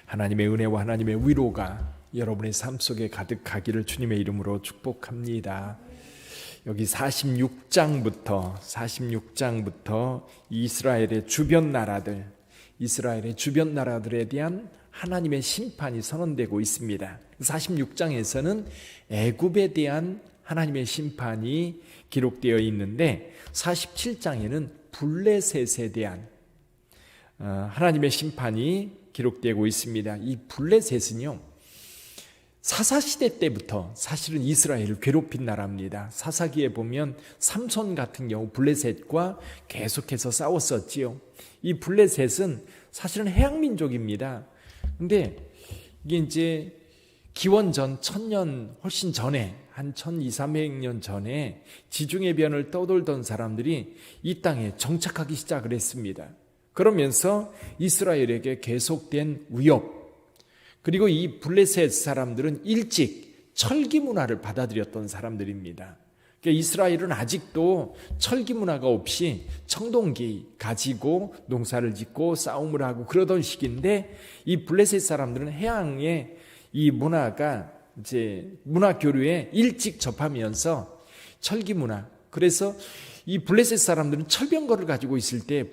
하나님의 은혜와 하나님의 위로가 여러분의 삶 속에 가득하기를 주님의 이름으로 축복합니다. 여기 46장부터 이스라엘의 주변 나라들에 대한 하나님의 심판이 선언되고 있습니다. 46장에서는 애굽에 대한 하나님의 심판이 기록되어 있는데 47장에는 블레셋에 대한 하나님의 심판이 기록되고 있습니다. 이 블레셋은요, 사사시대 때부터 사실은 이스라엘을 괴롭힌 나라입니다. 사사기에 보면 삼손 같은 경우 블레셋과 계속해서 싸웠었지요. 이 블레셋은 사실은 해양민족입니다. 근데 이게 이제 기원전 1000년 훨씬 전에, 한 1200~300년 전에 지중해 변을 떠돌던 사람들이 이 땅에 정착하기 시작을 했습니다. 그러면서 이스라엘에게 계속된 위협, 그리고 이 블레셋 사람들은 일찍 철기 문화를 받아들였던 사람들입니다. 그러니까 이스라엘은 아직도 철기 문화가 없이 청동기 가지고 농사를 짓고 싸움을 하고 그러던 시기인데, 이 블레셋 사람들은 해양의 이 문화가 이제 문화 교류에 일찍 접하면서 철기 문화, 그래서 이 블레셋 사람들은 철병거를 가지고 있을 때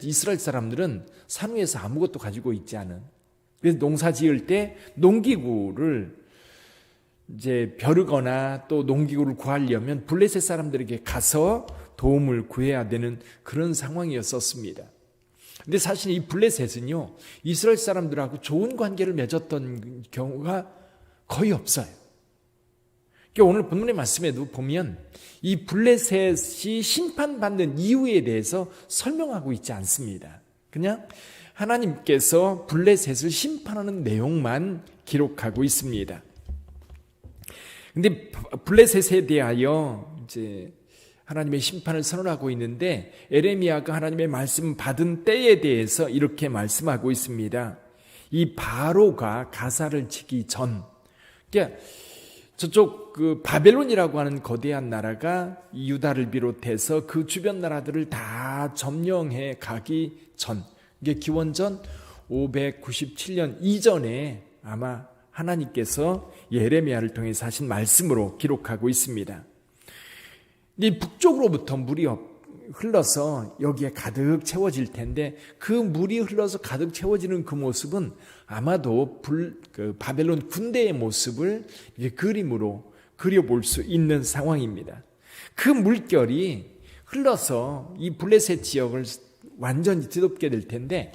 이스라엘 사람들은 산 위에서 아무것도 가지고 있지 않은, 그래서 농사 지을 때 농기구를 이제 벼르거나 또 농기구를 구하려면 블레셋 사람들에게 가서 도움을 구해야 되는 그런 상황이었었습니다. 근데 사실 이 블레셋은요, 이스라엘 사람들하고 좋은 관계를 맺었던 경우가 거의 없어요. 그러니까 오늘 본문의 말씀에도 보면 이 블레셋이 심판받는 이유에 대해서 설명하고 있지 않습니다. 그냥 하나님께서 블레셋을 심판하는 내용만 기록하고 있습니다. 근데 블레셋에 대하여 이제 하나님의 심판을 선언하고 있는데, 에레미야가 하나님의 말씀 받은 때에 대해서 이렇게 말씀하고 있습니다. 이 바로가 가사를 치기 전, 그러니까 저쪽 그 바벨론이라고 하는 거대한 나라가 유다를 비롯해서 그 주변 나라들을 다 점령해 가기 전, 이게 기원전 597년 이전에 아마 하나님께서 예레미야를 통해서 하신 말씀으로 기록하고 있습니다. 이 북쪽으로부터 물이 흘러서 여기에 가득 채워질 텐데, 그 물이 흘러서 가득 채워지는 그 모습은 아마도 바벨론 군대의 모습을 그림으로 그려볼 수 있는 상황입니다. 그 물결이 흘러서 이 블레셋 지역을 완전히 뒤덮게 될 텐데,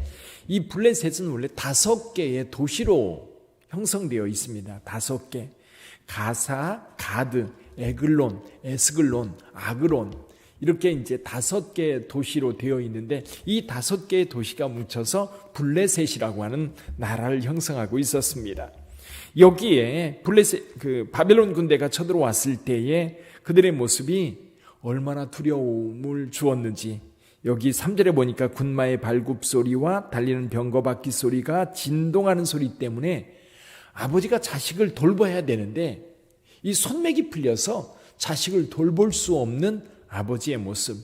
이 블레셋은 원래 5개의 도시로 형성되어 있습니다. 5개. 가사, 가드, 에글론, 에스글론, 아그론, 이렇게 이제 5개의 도시로 되어 있는데, 이 5개의 도시가 뭉쳐서 블레셋이라고 하는 나라를 형성하고 있었습니다. 여기에 바벨론 군대가 쳐들어왔을 때에 그들의 모습이 얼마나 두려움을 주었는지, 여기 3절에 보니까 군마의 발굽 소리와 달리는 병거바퀴 소리가 진동하는 소리 때문에 아버지가 자식을 돌봐야 되는데 이 손맥이 풀려서 자식을 돌볼 수 없는 아버지의 모습,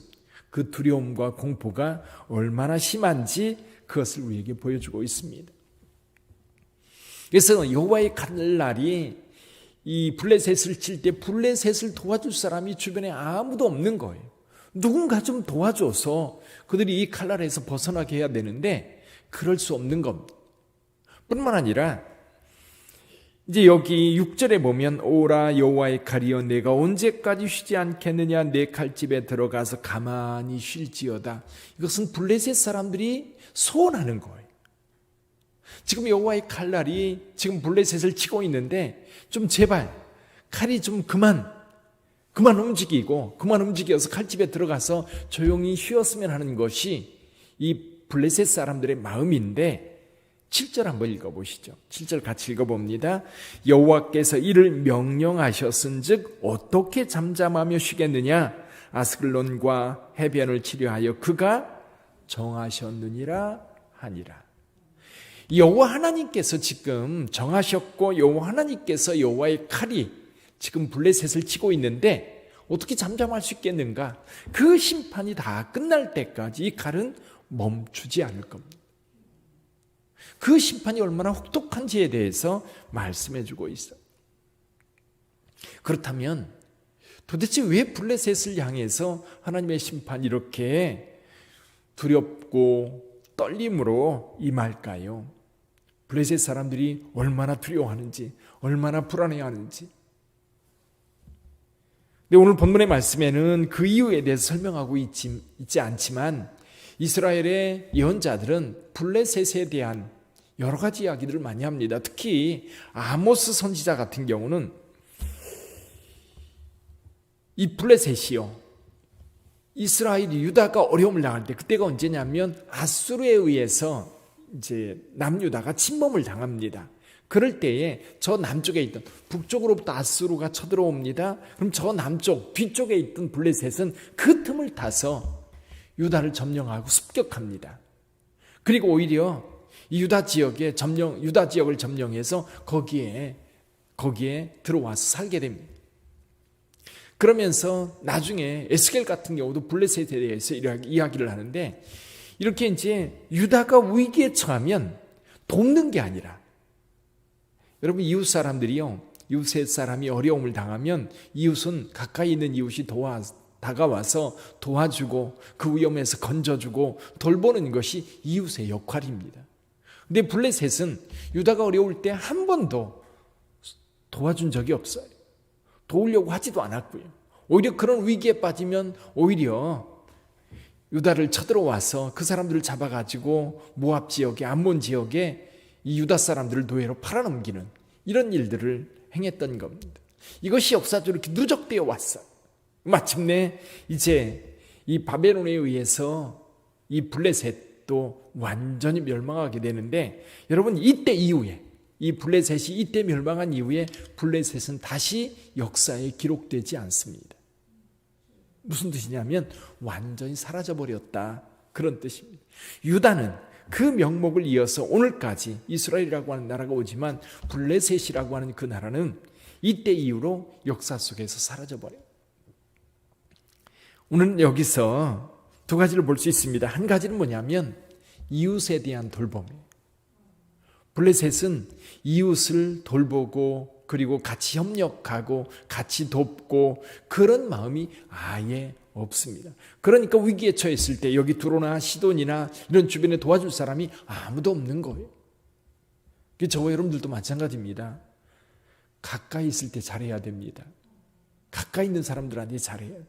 그 두려움과 공포가 얼마나 심한지 그것을 우리에게 보여주고 있습니다. 그래서 여호와의 칼날이 이 블레셋을 칠 때 블레셋을 도와줄 사람이 주변에 아무도 없는 거예요. 누군가 좀 도와줘서 그들이 이 칼날에서 벗어나게 해야 되는데 그럴 수 없는 겁니다. 뿐만 아니라 이제 여기 6절에 보면 오라 여호와의 칼이여 내가 언제까지 쉬지 않겠느냐, 내 칼집에 들어가서 가만히 쉴지어다. 이것은 블레셋 사람들이 소원하는 거예요. 지금 여호와의 칼날이 지금 블레셋을 치고 있는데 좀 제발 칼이 좀 그만 움직여서 칼집에 들어가서 조용히 쉬었으면 하는 것이 이 블레셋 사람들의 마음인데, 7절 한번 읽어보시죠. 7절 같이 읽어봅니다. 여호와께서 이를 명령하셨은즉 어떻게 잠잠하며 쉬겠느냐, 아스글론과 해변을 치료하여 그가 정하셨느니라 하니라. 여호와 하나님께서 지금 정하셨고, 여호와 하나님께서 여호와의 칼이 지금 블레셋을 치고 있는데 어떻게 잠잠할 수 있겠는가? 그 심판이 다 끝날 때까지 이 칼은 멈추지 않을 겁니다. 그 심판이 얼마나 혹독한지에 대해서 말씀해 주고 있어요. 그렇다면 도대체 왜 블레셋을 향해서 하나님의 심판이 이렇게 두렵고 떨림으로 임할까요? 블레셋 사람들이 얼마나 두려워하는지, 얼마나 불안해하는지. 근데 오늘 본문의 말씀에는 그 이유에 대해서 설명하고 있지 않지만 이스라엘의 예언자들은 블레셋에 대한 여러 가지 이야기들을 많이 합니다. 특히 아모스 선지자 같은 경우는 이 블레셋이요, 이스라엘이 유다가 어려움을 당할 때, 그때가 언제냐면 아수르에 의해서 이제 남유다가 침범을 당합니다. 그럴 때에 저 남쪽에 있던, 북쪽으로부터 아수르가 쳐들어옵니다. 그럼 저 남쪽 뒤쪽에 있던 블레셋은 그 틈을 타서 유다를 점령하고 습격합니다. 그리고 오히려 이 유다 지역을 점령해서 거기에 들어와서 살게 됩니다. 그러면서 나중에 에스겔 같은 경우도 블레셋에 대해서 이야기를 하는데, 이렇게 이제 유다가 위기에 처하면 돕는 게 아니라, 여러분 이웃 사람들이요, 이웃의 사람이 어려움을 당하면 이웃은 가까이 있는 이웃이 다가와서 도와주고 그 위험에서 건져주고 돌보는 것이 이웃의 역할입니다. 근데 블레셋은 유다가 어려울 때 한 번도 도와준 적이 없어요. 도우려고 하지도 않았고요. 오히려 그런 위기에 빠지면 오히려 유다를 쳐들어와서 그 사람들을 잡아가지고 모압 지역에, 암몬 지역에 이 유다 사람들을 노예로 팔아넘기는 이런 일들을 행했던 겁니다. 이것이 역사적으로 이렇게 누적되어 왔어요. 마침내 이제 이 바벨론에 의해서 이 블레셋도 완전히 멸망하게 되는데, 여러분 이때 이후에, 이 블레셋이 이때 멸망한 이후에 블레셋은 다시 역사에 기록되지 않습니다. 무슨 뜻이냐면 완전히 사라져버렸다, 그런 뜻입니다. 유다는 그 명목을 이어서 오늘까지 이스라엘이라고 하는 나라가 오지만 블레셋이라고 하는 그 나라는 이때 이후로 역사 속에서 사라져버려요. 오늘 여기서 두 가지를 볼 수 있습니다. 한 가지는 뭐냐면 이웃에 대한 돌봄이에요. 블레셋은 이웃을 돌보고 그리고 같이 협력하고 같이 돕고 그런 마음이 아예 없습니다. 그러니까 위기에 처했을 때 여기 두로나 시돈이나 이런 주변에 도와줄 사람이 아무도 없는 거예요. 저와 여러분들도 마찬가지입니다. 가까이 있을 때 잘해야 됩니다. 가까이 있는 사람들한테 잘해야 돼요.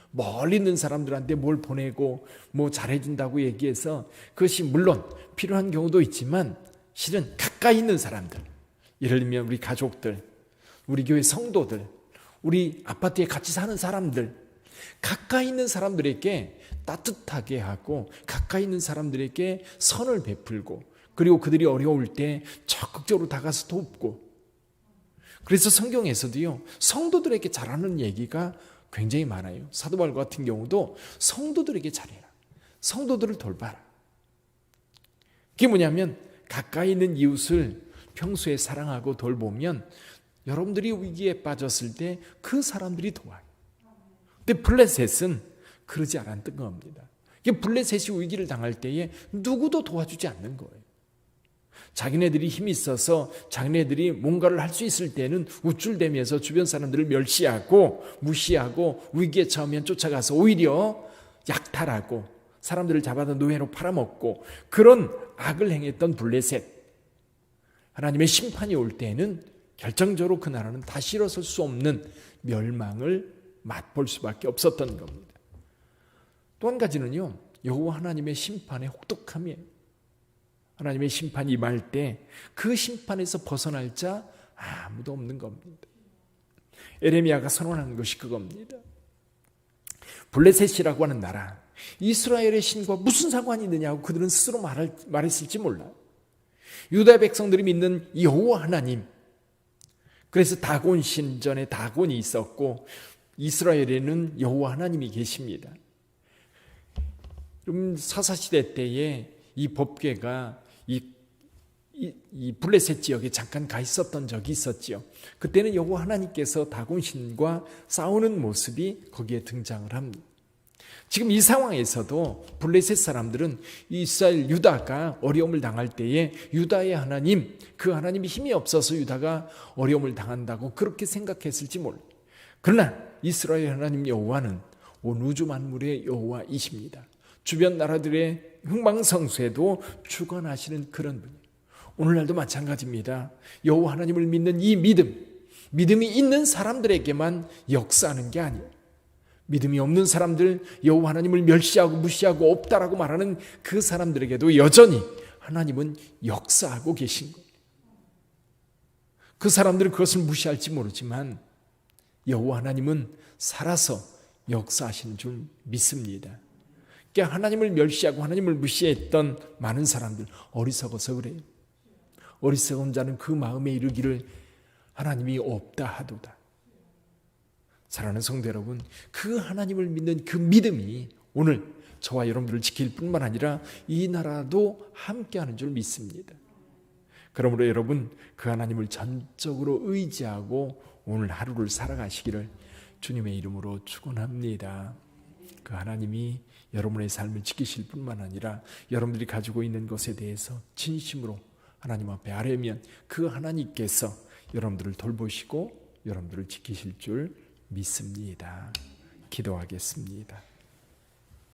멀리 있는 사람들한테 뭘 보내고 뭐 잘해준다고 얘기해서 그것이 물론 필요한 경우도 있지만, 실은 가까이 있는 사람들, 예를 들면 우리 가족들, 우리 교회 성도들, 우리 아파트에 같이 사는 사람들, 가까이 있는 사람들에게 따뜻하게 하고 가까이 있는 사람들에게 선을 베풀고 그리고 그들이 어려울 때 적극적으로 다가서 돕고. 그래서 성경에서도요, 성도들에게 잘하는 얘기가 굉장히 많아요. 사도 바울 같은 경우도 성도들에게 잘해라, 성도들을 돌봐라. 그게 뭐냐면 가까이 있는 이웃을 평소에 사랑하고 돌보면 여러분들이 위기에 빠졌을 때 그 사람들이 도와요. 근데 블레셋은 그러지 않았던 겁니다. 블레셋이 위기를 당할 때에 누구도 도와주지 않는 거예요. 자기네들이 힘이 있어서 자기네들이 뭔가를 할 수 있을 때는 우쭐대면서 주변 사람들을 멸시하고 무시하고 위기에 처하면 쫓아가서 오히려 약탈하고 사람들을 잡아다 노예로 팔아먹고 그런 악을 행했던 블레셋, 하나님의 심판이 올 때에는 결정적으로 그 나라는 다시 일어설 수 없는 멸망을 맛볼 수밖에 없었던 겁니다. 또 한 가지는요, 여호와 하나님의 심판의 혹독함이에요. 하나님의 심판이 임할 때 그 심판에서 벗어날 자 아무도 없는 겁니다. 에레미야가 선언하는 것이 그겁니다. 블레셋이라고 하는 나라, 이스라엘의 신과 무슨 상관이 있느냐고 그들은 스스로 말했을지 몰라요. 유다 백성들이 믿는 여호와 하나님, 그래서 다곤 신전에 다곤이 있었고 이스라엘에는 여호와 하나님이 계십니다. 사사시대 때에 이 법궤가 이 블레셋 지역에 잠깐 가 있었던 적이 있었지요. 그때는 여호와 하나님께서 다곤 신과 싸우는 모습이 거기에 등장을 합니다. 지금 이 상황에서도 블레셋 사람들은 이스라엘 유다가 어려움을 당할 때에 유다의 하나님, 그 하나님이 힘이 없어서 유다가 어려움을 당한다고 그렇게 생각했을지 몰라요. 그러나 이스라엘 하나님 여호와는 온 우주 만물의 여호와이십니다. 주변 나라들의 흥망성쇠도 주관하시는 그런 분이에요. 오늘날도 마찬가지입니다. 여호와 하나님을 믿는 이 믿음이 있는 사람들에게만 역사하는 게 아니에요. 믿음이 없는 사람들, 여호와 하나님을 멸시하고 무시하고 없다라고 말하는 그 사람들에게도 여전히 하나님은 역사하고 계신 거예요. 그 사람들은 그것을 무시할지 모르지만 여호와 하나님은 살아서 역사하시는 줄 믿습니다. 그러니까 하나님을 멸시하고 하나님을 무시했던 많은 사람들, 어리석어서 그래요. 어리석은 자는 그 마음에 이르기를 하나님이 없다 하도다. 사랑하는 성도 여러분, 그 하나님을 믿는 그 믿음이 오늘 저와 여러분들을 지킬 뿐만 아니라 이 나라도 함께하는 줄 믿습니다. 그러므로 여러분, 그 하나님을 전적으로 의지하고 오늘 하루를 살아가시기를 주님의 이름으로 축원합니다. 그 하나님이 여러분의 삶을 지키실 뿐만 아니라 여러분들이 가지고 있는 것에 대해서 진심으로 하나님 앞에 아뢰면 그 하나님께서 여러분들을 돌보시고 여러분들을 지키실 줄 믿습니다. 기도하겠습니다.